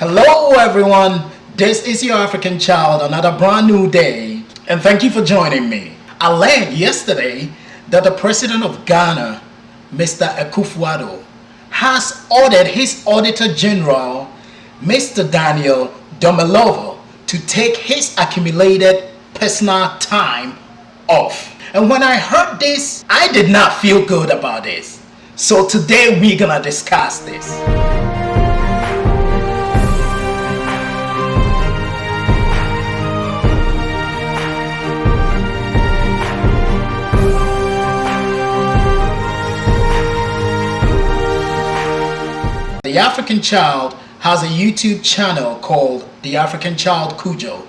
Hello everyone, this is your African child, another brand new day, and thank you for joining me. I learned yesterday that the President of Ghana, Mr. Akufo-Addo, has ordered his Auditor General, Mr. Daniel Domelovo, to take his accumulated personal time off. And when I heard this, I did not feel good about this. So today we're gonna discuss this. The African Child has a YouTube channel called The African Child Cujo.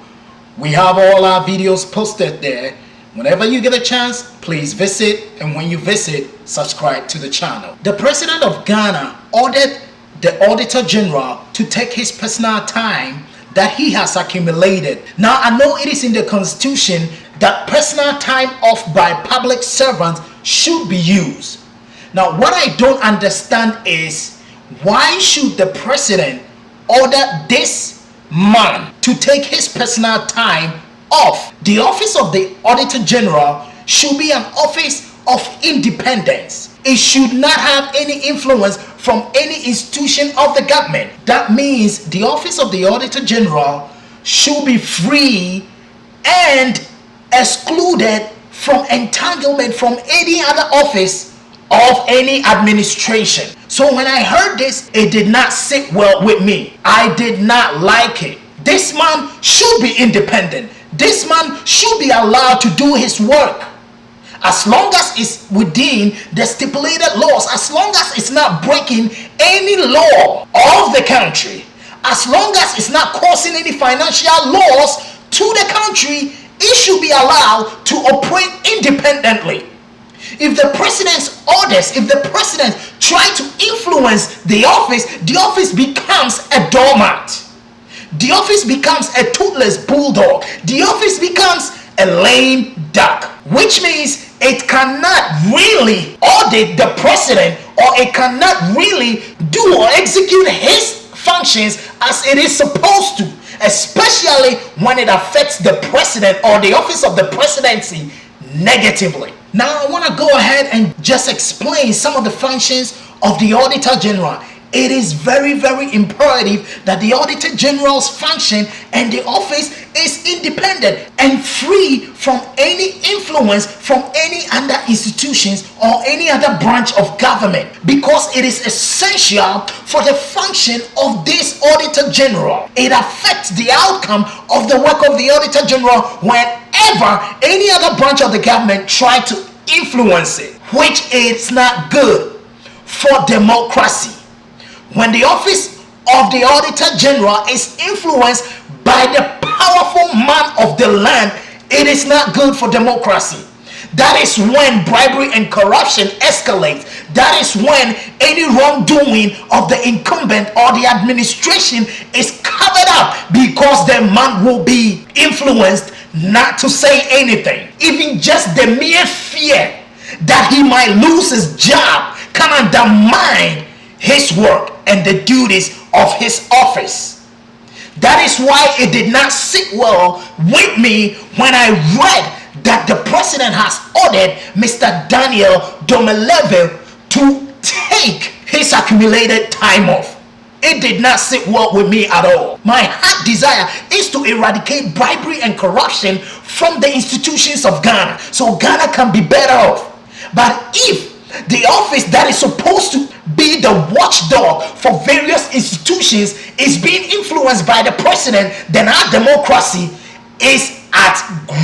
We have all our videos posted there. Whenever you get a chance, please visit, and when you visit, subscribe to the channel. The President of Ghana ordered the Auditor General to take his personal time that he has accumulated. Now, I know it is in the Constitution that personal time off by public servants should be used. Now, what I don't understand is, why should the president order this man to take his personal time off? The office of the Auditor General should be an office of independence. It should not have any influence from any institution of the government. That means the office of the Auditor General should be free and excluded from entanglement from any other office of any administration. So when I heard this, it did not sit well with me. I did not like it. This man should be independent. This man should be allowed to do his work, as long as it's within the stipulated laws, as long as it's not breaking any law of the country, as long as it's not causing any financial loss to the country, it should be allowed to operate independently. If the president's orders, if the president try to influence the office becomes a doormat. The office becomes a toothless bulldog. The office becomes a lame duck, which means it cannot really audit the president, or it cannot really do or execute his functions as it is supposed to, especially when it affects the president or the office of the presidency negatively. Now I want to go ahead and just explain some of the functions of the Auditor General. It is very, very imperative that the Auditor General's function and the office is independent and free from any influence from any other institutions or any other branch of government, because it is essential for the function of this Auditor General. It affects the outcome of the work of the Auditor General whenever any other branch of the government try to influence it, which is not good for democracy. When the office of the Auditor General is influenced by the powerful man of the land, it is not good for democracy. That is when bribery and corruption escalates. That is when any wrongdoing of the incumbent or the administration is covered up, because the man will be influenced not to say anything. Even just the mere fear that he might lose his job can undermine his work and the duties of his office. That is why it did not sit well with me when I read that the president has ordered Mr. Daniel Domelovo to take his accumulated time off. It did not sit well with me at all. My heart desire is to eradicate bribery and corruption from the institutions of Ghana, so Ghana can be better off. But if the office that is supposed to be the watchdog for various institutions is being influenced by the president, then our democracy is at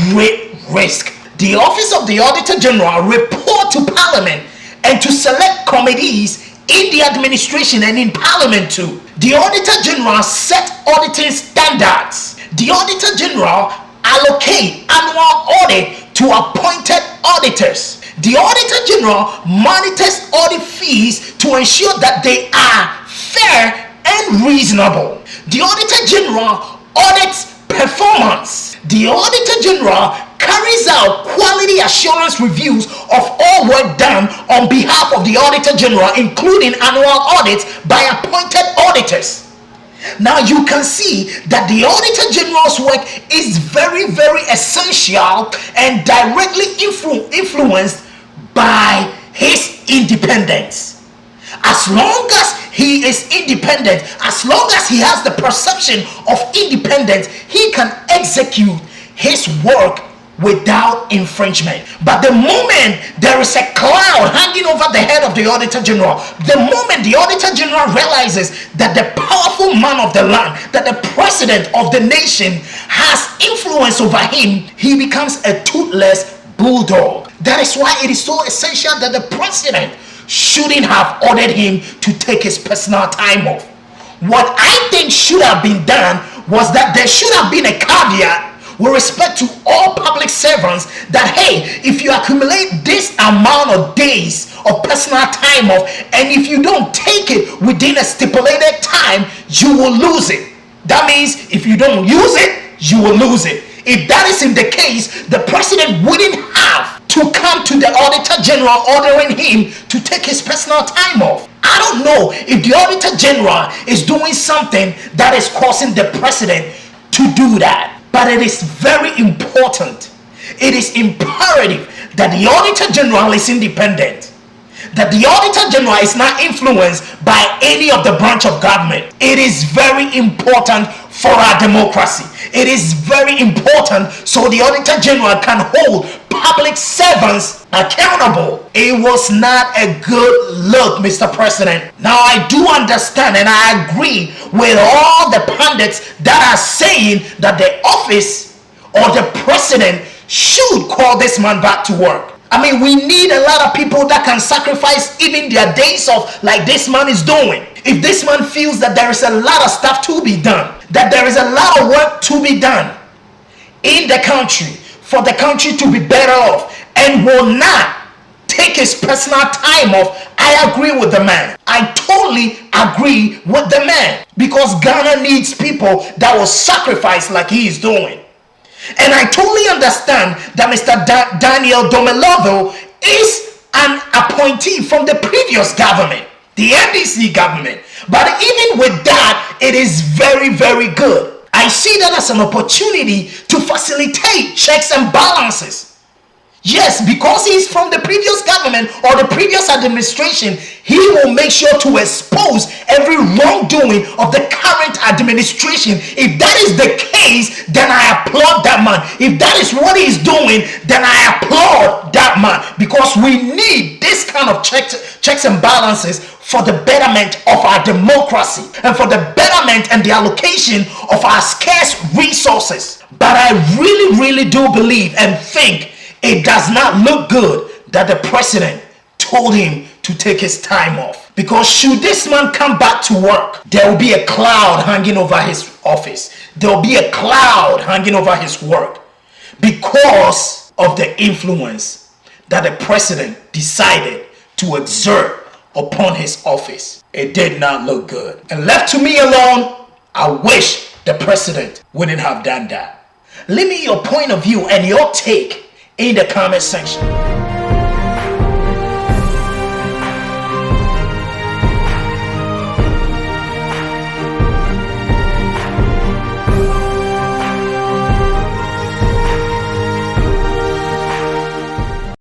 great risk. The office of the Auditor General report to Parliament and to select committees in the administration and in Parliament too. The Auditor General set auditing standards. The Auditor General allocate annual audit to appointed auditors. The Auditor General monitors audit fees to ensure that they are fair and reasonable. The Auditor General audits performance. The Auditor General carries out quality assurance reviews of all work done on behalf of the Auditor General, including annual audits by appointed auditors. Now you can see that the Auditor General's work is very, very essential and directly influenced by his independence. As long as he is independent, as long as he has the perception of independence, he can execute his work without infringement. But the moment there is a cloud hanging over the head of the Auditor General, the moment the Auditor General realizes that the powerful man of the land, that the president of the nation has influence over him, he becomes a toothless bulldog. That is why it is so essential that the president shouldn't have ordered him to take his personal time off. What I think should have been done was that there should have been a caveat with respect to all public servants that, hey, if you accumulate this amount of days of personal time off, and if you don't take it within a stipulated time, you will lose it. That means if you don't use it, you will lose it. If that isn't the case, the president wouldn't have to come to the Auditor General ordering him to take his personal time off. I don't know if the Auditor General is doing something that is causing the president to do that. But it is very important. It is imperative that the Auditor General is independent. That the Auditor General is not influenced by any of the branch of government. It is very important for our democracy. It is very important so the Auditor General can hold public servants accountable. It was not a good look, Mr. President. Now I do understand and I agree with all the pundits that are saying that the office or the president should call this man back to work. I mean, we need a lot of people that can sacrifice even their days off like this man is doing. If this man feels that there is a lot of stuff to be done, that there is a lot of work to be done in the country, for the country to be better off, and will not take his personal time off, I agree with the man. I totally agree with the man, because Ghana needs people that will sacrifice like he is doing. And I totally understand that Mr. Daniel Domelovo is an appointee from the previous government, the NDC government. But even with that, it is very, very good. I see that as an opportunity to facilitate checks and balances. Yes, because he's from the previous government or the previous administration, he will make sure to expose every wrongdoing of the current administration. If that is the case, then I applaud that man. If that is what he's doing, then I applaud that man, because we need this kind of checks and balances for the betterment of our democracy and for the betterment and the allocation of our scarce resources. But I really, really do believe and think it does not look good that the president told him to take his time off. Because should this man come back to work, there will be a cloud hanging over his office. There will be a cloud hanging over his work because of the influence that the president decided to exert upon his office. It did not look good. And left to me alone, I wish the president wouldn't have done that. Leave me your point of view and your take in the comment section.